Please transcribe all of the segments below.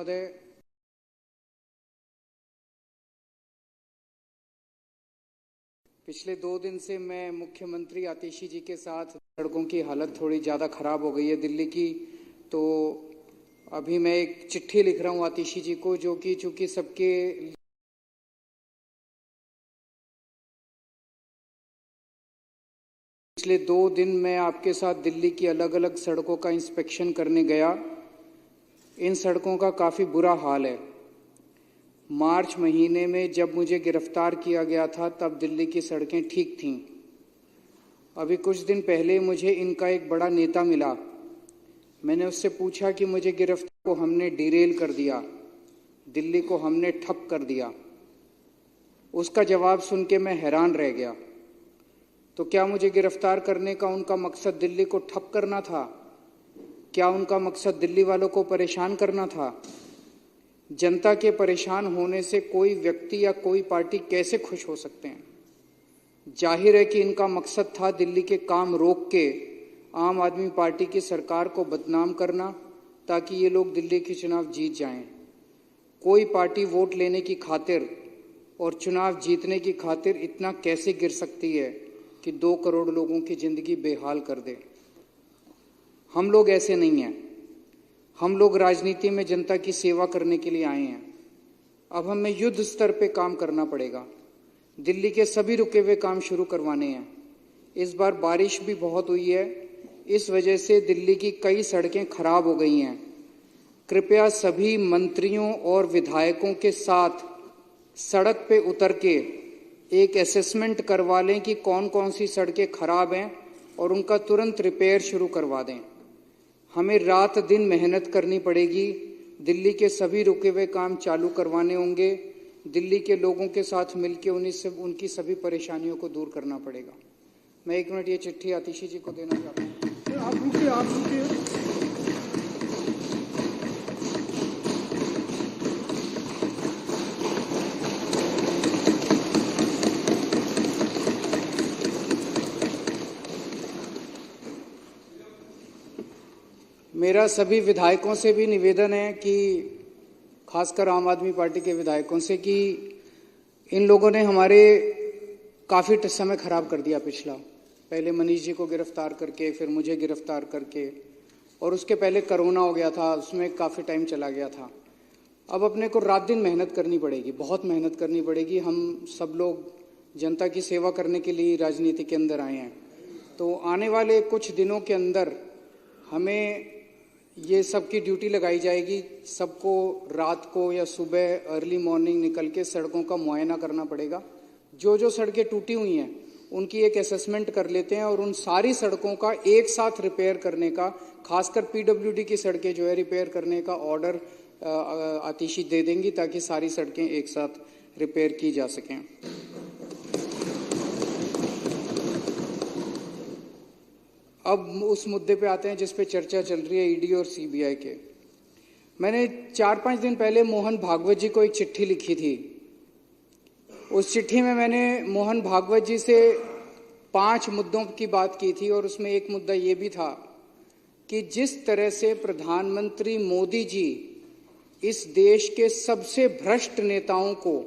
महोदय, पिछले 2 दिन से मैं मुख्यमंत्री आतिशी जी के साथ सड़कों की हालत थोड़ी ज़्यादा ख़राब हो गई है दिल्ली की, तो अभी मैं एक चिट्ठी लिख रहा हूँ आतिशी जी को, जो कि चूँकि सबके पिछले 2 दिन मैं आपके साथ दिल्ली की अलग अलग सड़कों का इंस्पेक्शन करने गया। इन सड़कों का काफ़ी बुरा हाल है। मार्च महीने में जब मुझे गिरफ्तार किया गया था तब दिल्ली की सड़कें ठीक थीं। अभी कुछ दिन पहले मुझे इनका एक बड़ा नेता मिला। मैंने उससे पूछा कि मुझे गिरफ्तार को हमने डिरेल कर दिया, दिल्ली को हमने ठप कर दिया। उसका जवाब सुन के मैं हैरान रह गया। तो क्या मुझे गिरफ्तार करने का उनका मकसद दिल्ली को ठप करना था? क्या उनका मकसद दिल्ली वालों को परेशान करना था? जनता के परेशान होने से कोई व्यक्ति या कोई पार्टी कैसे खुश हो सकते हैं? जाहिर है कि इनका मकसद था दिल्ली के काम रोक के आम आदमी पार्टी की सरकार को बदनाम करना, ताकि ये लोग दिल्ली के चुनाव जीत जाएं। कोई पार्टी वोट लेने की खातिर और चुनाव जीतने की खातिर इतना कैसे गिर सकती है कि 2 करोड़ लोगों की जिंदगी बेहाल कर दे? हम लोग ऐसे नहीं हैं। हम लोग राजनीति में जनता की सेवा करने के लिए आए हैं। अब हमें युद्ध स्तर पे काम करना पड़ेगा। दिल्ली के सभी रुके हुए काम शुरू करवाने हैं। इस बार बारिश भी बहुत हुई है, इस वजह से दिल्ली की कई सड़कें खराब हो गई हैं। कृपया सभी मंत्रियों और विधायकों के साथ सड़क पे उतर के एक असेसमेंट करवा लें कि कौन कौन सी सड़कें खराब हैं और उनका तुरंत रिपेयर शुरू करवा दें। हमें रात दिन मेहनत करनी पड़ेगी। दिल्ली के सभी रुके हुए काम चालू करवाने होंगे। दिल्ली के लोगों के साथ मिलकर उनकी सभी परेशानियों को दूर करना पड़ेगा। मैं 1 मिनट ये चिट्ठी आतिशी जी को देना चाहता हूँ। आप रुकिए। मेरा सभी विधायकों से भी निवेदन है कि खासकर आम आदमी पार्टी के विधायकों से कि इन लोगों ने हमारे काफ़ी समय खराब कर दिया पिछला। पहले मनीष जी को गिरफ्तार करके, फिर मुझे गिरफ्तार करके, और उसके पहले कोरोना हो गया था, उसमें काफ़ी टाइम चला गया था। अब अपने को रात दिन मेहनत करनी पड़ेगी, बहुत मेहनत करनी पड़ेगी। हम सब लोग जनता की सेवा करने के लिए राजनीति के अंदर आए हैं। तो आने वाले कुछ दिनों के अंदर हमें ये सबकी ड्यूटी लगाई जाएगी। सबको रात को या सुबह अर्ली मॉर्निंग निकल के सड़कों का मुआयना करना पड़ेगा। जो जो सड़कें टूटी हुई हैं उनकी एक असेसमेंट कर लेते हैं और उन सारी सड़कों का एक साथ रिपेयर करने का, खासकर पीडब्ल्यूडी की सड़कें जो है रिपेयर करने का ऑर्डर आतिशी दे देंगी, ताकि सारी सड़कें एक साथ रिपेयर की जा सकें। अब उस मुद्दे पे आते हैं जिस पे चर्चा चल रही है, ईडी और सीबीआई के। मैंने 4-5 दिन पहले मोहन भागवत जी को एक चिट्ठी लिखी थी। उस चिट्ठी में मैंने मोहन भागवत जी से 5 मुद्दों की बात की थी, और उसमें एक मुद्दा ये भी था कि जिस तरह से प्रधानमंत्री मोदी जी इस देश के सबसे भ्रष्ट नेताओं को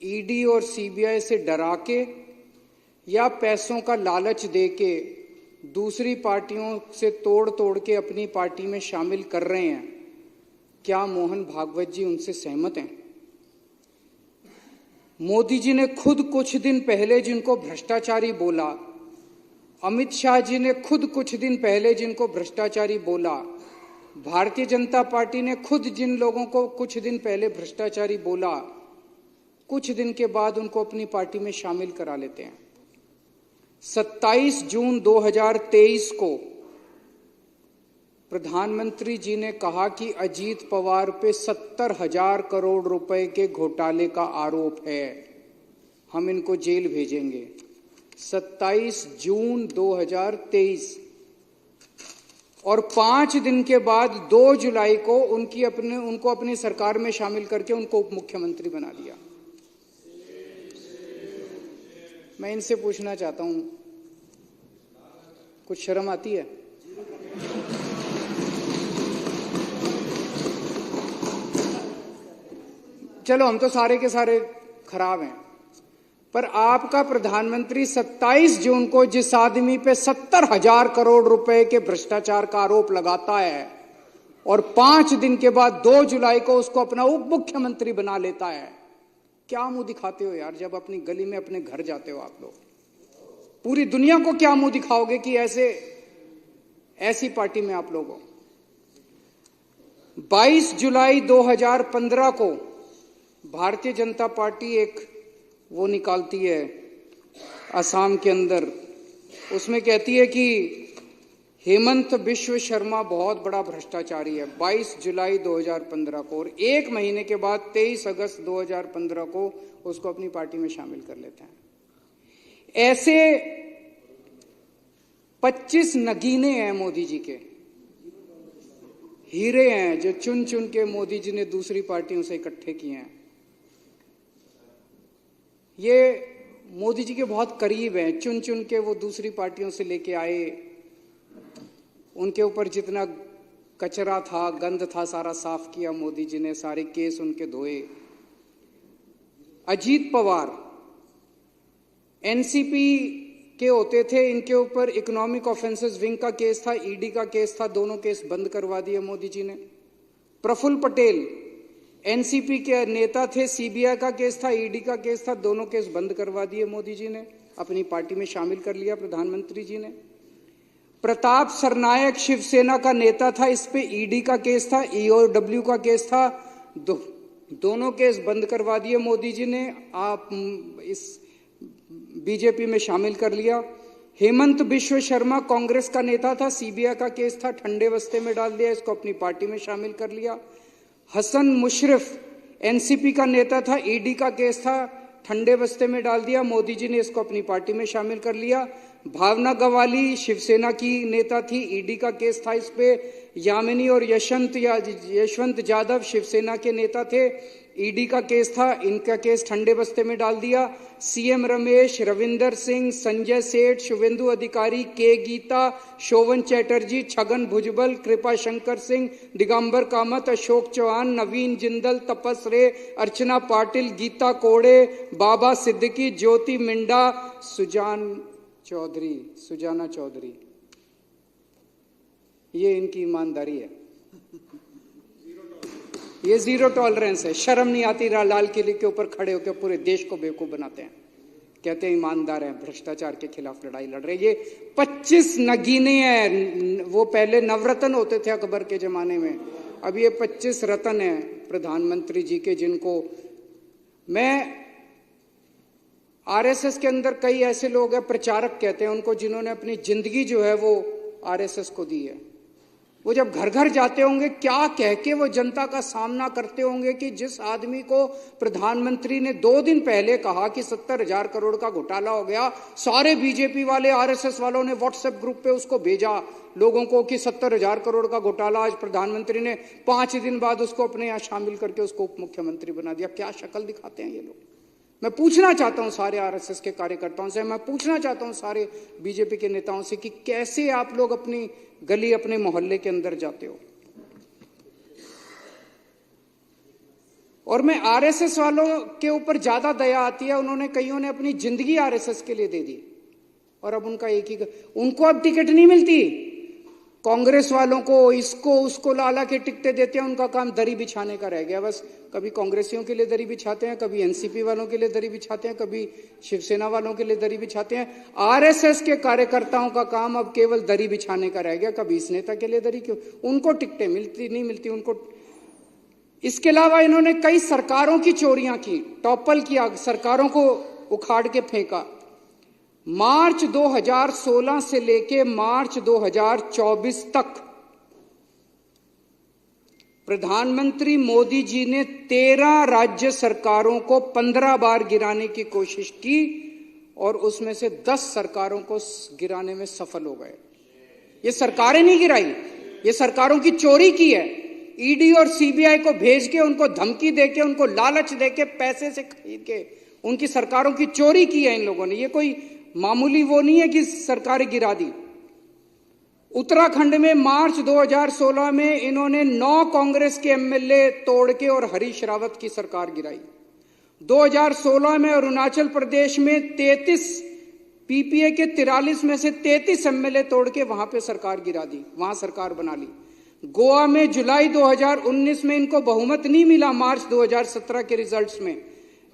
ईडी और सीबीआई से डरा के या पैसों का लालच दे के दूसरी पार्टियों से तोड़ के अपनी पार्टी में शामिल कर रहे हैं, क्या मोहन भागवत जी उनसे सहमत हैं? मोदी जी ने खुद कुछ दिन पहले जिनको भ्रष्टाचारी बोला, अमित शाह जी ने खुद कुछ दिन पहले जिनको भ्रष्टाचारी बोला, भारतीय जनता पार्टी ने खुद जिन लोगों को कुछ दिन पहले भ्रष्टाचारी बोला, कुछ दिन के बाद उनको अपनी पार्टी में शामिल करा लेते हैं। 27 जून 2023 को प्रधानमंत्री जी ने कहा कि अजीत पवार पे 70,000 करोड़ रुपए के घोटाले का आरोप है, हम इनको जेल भेजेंगे। 27 जून 2023, और 5 दिन के बाद 2 जुलाई को उनको अपनी सरकार में शामिल करके उनको उप मुख्यमंत्री बना दिया। मैं इनसे पूछना चाहता हूं, कुछ शर्म आती है? चलो हम तो सारे के सारे खराब हैं, पर आपका प्रधानमंत्री 27 जून को जिस आदमी पे 70,000 करोड़ रुपए के भ्रष्टाचार का आरोप लगाता है और 5 दिन के बाद 2 जुलाई को उसको अपना उप मुख्यमंत्री बना लेता है, क्या मुंह दिखाते हो यार? जब अपनी गली में अपने घर जाते हो आप लोग, पूरी दुनिया को क्या मुंह दिखाओगे कि ऐसी पार्टी में आप लोग हो? 22 जुलाई 2015 को भारतीय जनता पार्टी एक वो निकालती है असम के अंदर, उसमें कहती है कि हेमंत बिश्व शर्मा बहुत बड़ा भ्रष्टाचारी है, 22 जुलाई 2015 को। और 1 महीने के बाद 23 अगस्त 2015 को उसको अपनी पार्टी में शामिल कर लेते हैं। ऐसे 25 नगीने हैं मोदी जी के, हीरे हैं जो चुन चुन के मोदी जी ने दूसरी पार्टियों से इकट्ठे किए हैं। ये मोदी जी के बहुत करीब हैं, चुन चुन के वो दूसरी पार्टियों से लेके आए, उनके ऊपर जितना कचरा था, गंद था, सारा साफ किया मोदी जी ने, सारे केस उनके धोए। अजीत पवार एनसीपी के होते थे, इनके ऊपर इकोनॉमिक ऑफेंसेस विंग का केस था, ईडी का केस था, दोनों केस बंद करवा दिए मोदी जी ने। प्रफुल्ल पटेल एनसीपी के नेता थे, सीबीआई का केस था, ईडी का केस था, दोनों केस बंद करवा दिए मोदी जी ने, अपनी पार्टी में शामिल कर लिया प्रधानमंत्री जी ने। प्रताप सरनायक शिवसेना का नेता था, इस पे ईडी का केस था, ईओडब्ल्यू का केस था, दोनों केस बंद करवा दिए मोदी जी ने, आप इस बीजेपी में शामिल कर लिया। हेमंत बिश्व शर्मा कांग्रेस का नेता था, सीबीआई का केस था, ठंडे बस्ते में डाल दिया, इसको अपनी पार्टी में शामिल कर लिया। हसन मुशर्रफ एनसीपी का नेता था, ईडी का केस था, ठंडे बस्ते में डाल दिया, मोदी जी ने इसको अपनी पार्टी में शामिल कर लिया। भावना गवाली शिवसेना की नेता थी, ईडी का केस था इस पे। यामिनी और यशवंत यादव शिवसेना के नेता थे, ईडी का केस था, इनका केस ठंडे बस्ते में डाल दिया। सीएम रमेश, रविंदर सिंह, संजय सेठ, शुभेंदु अधिकारी, के गीता, शोभन चैटर्जी, छगन भुजबल, कृपा शंकर सिंह, दिगंबर कामत, अशोक चौहान, नवीन जिंदल, तपस रे, अर्चना पाटिल, गीता कोड़े, बाबा सिद्दीकी, ज्योति मिंडा, सुजाना चौधरी, ये इनकी ईमानदारी है, ये जीरो टॉलरेंस है। शर्म नहीं आती लाल किले के ऊपर खड़े होकर पूरे देश को बेवकूफ बनाते हैं, कहते हैं ईमानदार हैं, भ्रष्टाचार के खिलाफ लड़ाई लड़ रहे। ये 25 नगीने हैं, वो पहले नवरत्न होते थे अकबर के जमाने में, अब ये 25 रत्न हैं प्रधानमंत्री जी के, जिनको मैं आरएसएस के अंदर कई ऐसे लोग हैं, प्रचारक कहते हैं उनको, जिन्होंने अपनी जिंदगी जो है वो आरएसएस को दी है। वो जब घर घर जाते होंगे, क्या कह के वो जनता का सामना करते होंगे कि जिस आदमी को प्रधानमंत्री ने 2 दिन पहले कहा कि 70,000 करोड़ का घोटाला हो गया, सारे बीजेपी वाले आरएसएस वालों ने व्हाट्सएप ग्रुप पे उसको भेजा लोगों को कि 70,000 करोड़ का घोटाला, आज प्रधानमंत्री ने 5 दिन बाद उसको अपने यहाँ शामिल करके उसको उप मुख्यमंत्री बना दिया। क्या शक्ल दिखाते हैं ये लोग? मैं पूछना चाहता हूं सारे आरएसएस के कार्यकर्ताओं से, मैं पूछना चाहता हूं सारे बीजेपी के नेताओं से कि कैसे आप लोग अपनी गली, अपने मोहल्ले के अंदर जाते हो? और मैं आरएसएस वालों के ऊपर ज्यादा दया आती है, उन्होंने कईयों ने अपनी जिंदगी आरएसएस के लिए दे दी और अब उनका एक ही, उनको अब टिकट नहीं मिलती। कांग्रेस वालों को इसको उसको लाला के टिकटें देते हैं, उनका काम दरी बिछाने का रह गया बस। कभी कांग्रेसियों के लिए दरी बिछाते हैं, कभी एनसीपी वालों के लिए दरी बिछाते हैं, कभी शिवसेना वालों के लिए दरी बिछाते हैं। आरएसएस के कार्यकर्ताओं का काम अब केवल दरी बिछाने का रह गया, कभी इस नेता के लिए दरी, क्यों उनको टिकटें मिलती नहीं मिलती उनको। इसके अलावा इन्होंने कई सरकारों की चोरियां की, टॉपल किया, सरकारों को उखाड़ के फेंका। मार्च 2016 से लेके मार्च 2024 तक प्रधानमंत्री मोदी जी ने 13 राज्य सरकारों को 15 बार गिराने की कोशिश की और उसमें से 10 सरकारों को गिराने में सफल हो गए। ये सरकारें नहीं गिराई, ये सरकारों की चोरी की है। ईडी और सीबीआई को भेज के, उनको धमकी देके, उनको लालच देके, पैसे से खरीद के उनकी सरकारों की चोरी की है इन लोगों ने। ये कोई मामूली वो नहीं है कि सरकारें गिरा दी। उत्तराखंड में मार्च 2016 में इन्होंने 9 कांग्रेस के एमएलए तोड़ के और हरीश रावत की सरकार गिराई। 2016 में अरुणाचल प्रदेश में 33 पीपीए के 43 में से 33 एमएलए तोड़ के वहां पे सरकार गिरा दी, वहां सरकार बना ली। गोवा में जुलाई 2019 में इनको बहुमत नहीं मिला मार्च 2017 के रिजल्ट्स में,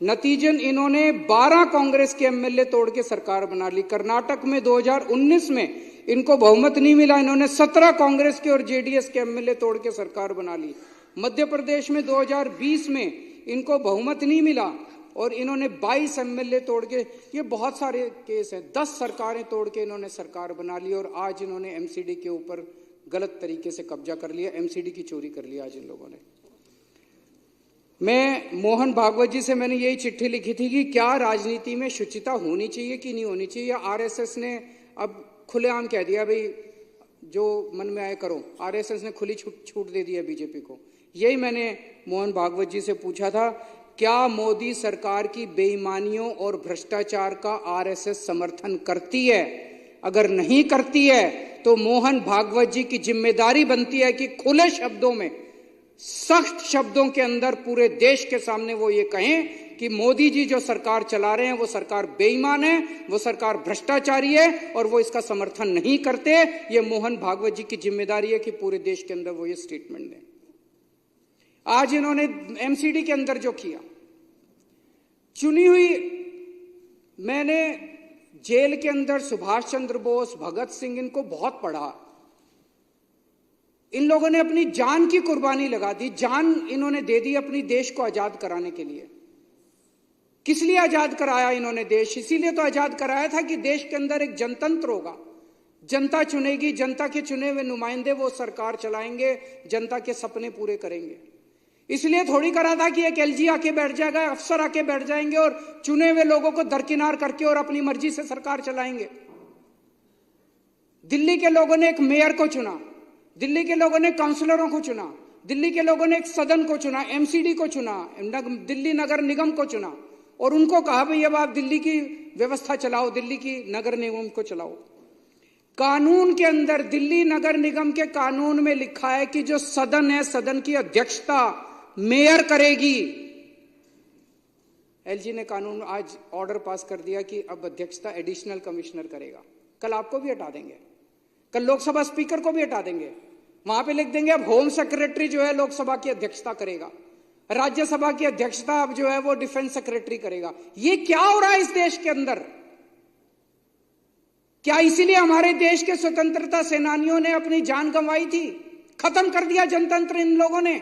नतीजन इन्होंने 12 कांग्रेस के एमएलए तोड़ के सरकार बना ली। कर्नाटक में 2019 में इनको बहुमत नहीं मिला, इन्होंने 17 कांग्रेस के और जेडीएस के एमएलए तोड़ के सरकार बना ली। मध्य प्रदेश में 2020 में इनको बहुमत नहीं मिला और इन्होंने 22 एमएलए तोड़ के, ये बहुत सारे केस हैं, 10 सरकारें तोड़ के इन्होंने सरकार बना ली। और आज इन्होंने एमसीडी के ऊपर गलत तरीके से कब्जा कर लिया, एमसीडी की चोरी कर लिया आज इन लोगों ने। मैं मोहन भागवत जी से मैंने यही चिट्ठी लिखी थी कि क्या राजनीति में शुचिता होनी चाहिए कि नहीं होनी चाहिए। आरएसएस ने अब खुलेआम कह दिया भाई जो मन में आए करो, आरएसएस ने खुली छूट दे दी है बीजेपी को। यही मैंने मोहन भागवत जी से पूछा था, क्या मोदी सरकार की बेईमानियों और भ्रष्टाचार का आरएसएस समर्थन करती है? अगर नहीं करती है तो मोहन भागवत जी की जिम्मेदारी बनती है कि खुले शब्दों में, सख्त शब्दों के अंदर पूरे देश के सामने वो ये कहें कि मोदी जी जो सरकार चला रहे हैं वो सरकार बेईमान है, वो सरकार भ्रष्टाचारी है और वो इसका समर्थन नहीं करते। ये मोहन भागवत जी की जिम्मेदारी है कि पूरे देश के अंदर वो ये स्टेटमेंट दें। आज इन्होंने एमसीडी के अंदर जो किया, चुनी हुई, मैंने जेल के अंदर सुभाष चंद्र बोस, भगत सिंह, इनको बहुत पढ़ा। इन लोगों ने अपनी जान की कुर्बानी लगा दी, जान इन्होंने दे दी अपनी देश को आजाद कराने के लिए। किस लिए आजाद कराया इन्होंने देश? इसीलिए तो आजाद कराया था कि देश के अंदर एक जनतंत्र होगा, जनता चुनेगी, जनता के चुने हुए नुमाइंदे वो सरकार चलाएंगे, जनता के सपने पूरे करेंगे। इसलिए थोड़ी करा था कि एक एलजी आके बैठ जाएगा, अफसर आके बैठ जाएंगे और चुने हुए लोगों को दरकिनार करके और अपनी मर्जी से सरकार चलाएंगे। दिल्ली के लोगों ने एक मेयर को चुना, दिल्ली के लोगों ने काउंसलरों को चुना, दिल्ली के लोगों ने एक सदन को चुना, एमसीडी को चुना, दिल्ली नगर निगम को चुना और उनको कहा भाई अब आप दिल्ली की व्यवस्था चलाओ, दिल्ली की नगर निगम को चलाओ। कानून के अंदर, दिल्ली नगर निगम के कानून में लिखा है कि जो सदन है, सदन की अध्यक्षता मेयर करेगी। एलजी ने कानून आज ऑर्डर पास कर दिया कि अब अध्यक्षता एडिशनल कमिश्नर करेगा। कल आपको भी हटा देंगे, कल लोकसभा स्पीकर को भी हटा देंगे, वहां पे लिख देंगे अब होम सेक्रेटरी जो है लोकसभा की अध्यक्षता करेगा, राज्यसभा की अध्यक्षता अब जो है वो डिफेंस सेक्रेटरी करेगा। ये क्या हो रहा है इस देश के अंदर? क्या इसीलिए हमारे देश के स्वतंत्रता सेनानियों ने अपनी जान गंवाई थी? खत्म कर दिया जनतंत्र इन लोगों ने।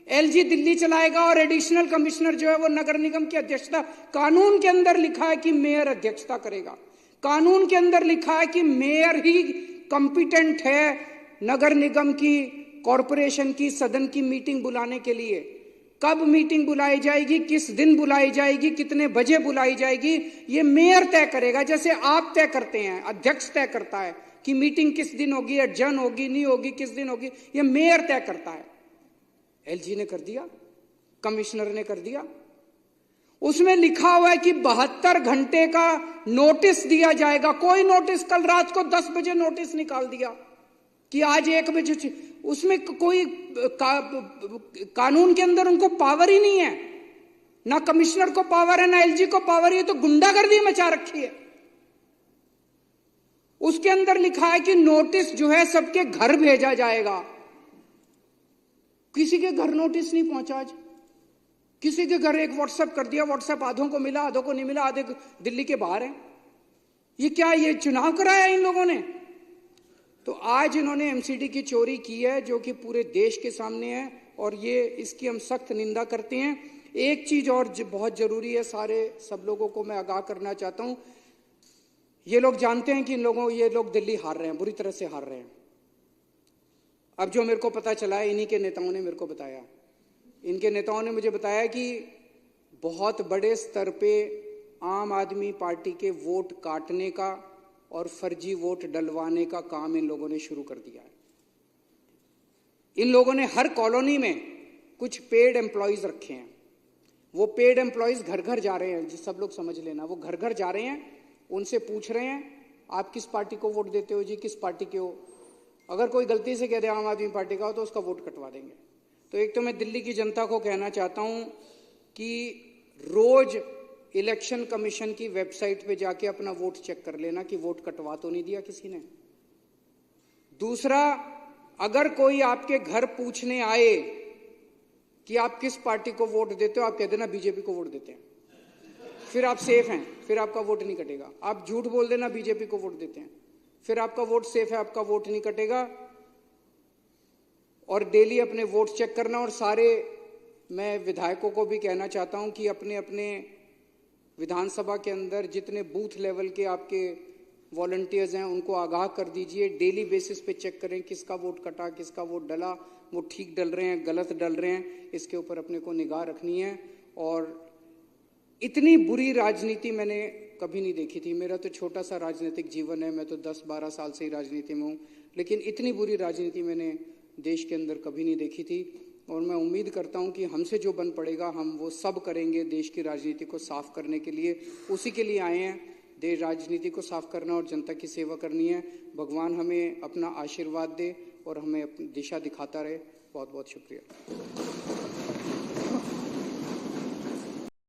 एलजी दिल्ली चलाएगा और एडिशनल कमिश्नर जो है वो नगर निगम की अध्यक्षता, कानून के अंदर लिखा है कि मेयर अध्यक्षता करेगा, कानून के अंदर लिखा है कि मेयर ही कॉम्पिटेंट है नगर निगम की, कॉरपोरेशन की, सदन की मीटिंग बुलाने के लिए। कब मीटिंग बुलाई जाएगी, किस दिन बुलाई जाएगी, कितने बजे बुलाई जाएगी, ये मेयर तय करेगा। जैसे आप तय करते हैं, अध्यक्ष तय करता है कि मीटिंग किस दिन होगी, एडजर्न होगी, नहीं होगी, किस दिन होगी, ये मेयर तय करता है। एलजी ने कर दिया, कमिश्नर ने कर दिया। उसमें लिखा हुआ है कि 72 घंटे का नोटिस दिया जाएगा। कोई नोटिस, कल रात को 10 बजे नोटिस निकाल दिया कि आज 1 बजे, उसमें कोई कानून के अंदर उनको पावर ही नहीं है, ना कमिश्नर को पावर है, ना एलजी को पावर है, तो गुंडागर्दी मचा रखी है। उसके अंदर लिखा है कि नोटिस जो है सबके घर भेजा जाएगा। किसी के घर नोटिस नहीं पहुंचा आज, किसी के घर एक व्हाट्सएप कर दिया, व्हाट्सएप आधों को मिला, आधों को नहीं मिला, आधे दिल्ली के बाहर हैं। ये क्या, ये चुनाव कराया इन लोगों ने? तो आज इन्होंने एमसीडी की चोरी की है जो कि पूरे देश के सामने है और ये इसकी हम सख्त निंदा करते हैं। एक चीज और बहुत जरूरी है, सब लोगों को मैं आगाह करना चाहता हूं। ये लोग जानते हैं कि ये लोग दिल्ली हार रहे हैं, बुरी तरह से हार रहे हैं। अब जो मेरे को पता चला है, इन्हीं के नेताओं ने मेरे को बताया, इनके नेताओं ने मुझे बताया कि बहुत बड़े स्तर पे आम आदमी पार्टी के वोट काटने का और फर्जी वोट डलवाने का काम इन लोगों ने शुरू कर दिया है। इन लोगों ने हर कॉलोनी में कुछ पेड एम्प्लॉयज रखे हैं। वो पेड एम्प्लॉयज घर घर जा रहे हैं, जी सब लोग समझ लेना, वो घर घर जा रहे हैं, उनसे पूछ रहे हैं आप किस पार्टी को वोट देते हो जी, किस पार्टी के हो। अगर कोई गलती से कह दे आम आदमी पार्टी का हो तो उसका वोट कटवा देंगे। तो एक तो मैं दिल्ली की जनता को कहना चाहता हूं कि रोज इलेक्शन कमीशन की वेबसाइट पे जाके अपना वोट चेक कर लेना कि वोट कटवा तो नहीं दिया किसी ने। दूसरा, अगर कोई आपके घर पूछने आए कि आप किस पार्टी को वोट देते हो, आप कह देना बीजेपी को वोट देते हैं, फिर आप सेफ हैं, फिर आपका वोट नहीं कटेगा। आप झूठ बोल देना बीजेपी को वोट देते हैं, फिर आपका वोट सेफ है, आपका वोट नहीं कटेगा। और डेली अपने वोट चेक करना। और सारे मैं विधायकों को भी कहना चाहता हूं कि अपने अपने विधानसभा के अंदर जितने बूथ लेवल के आपके वॉलंटियर्स हैं उनको आगाह कर दीजिए, डेली बेसिस पे चेक करें किसका वोट कटा, किसका वोट डला, वो ठीक डल रहे हैं, गलत डल रहे हैं, इसके ऊपर अपने को निगाह रखनी है। और इतनी बुरी राजनीति मैंने कभी नहीं देखी थी। मेरा तो छोटा सा राजनीतिक जीवन है, मैं तो 10-12 साल से ही राजनीति में हूँ, लेकिन इतनी बुरी राजनीति मैंने देश के अंदर कभी नहीं देखी थी। और मैं उम्मीद करता हूं कि हमसे जो बन पड़ेगा हम वो सब करेंगे देश की राजनीति को साफ करने के लिए। उसी के लिए आए हैं, देश राजनीति को साफ करना और जनता की सेवा करनी है। भगवान हमें अपना आशीर्वाद दे और हमें अपनी दिशा दिखाता रहे। बहुत बहुत शुक्रिया।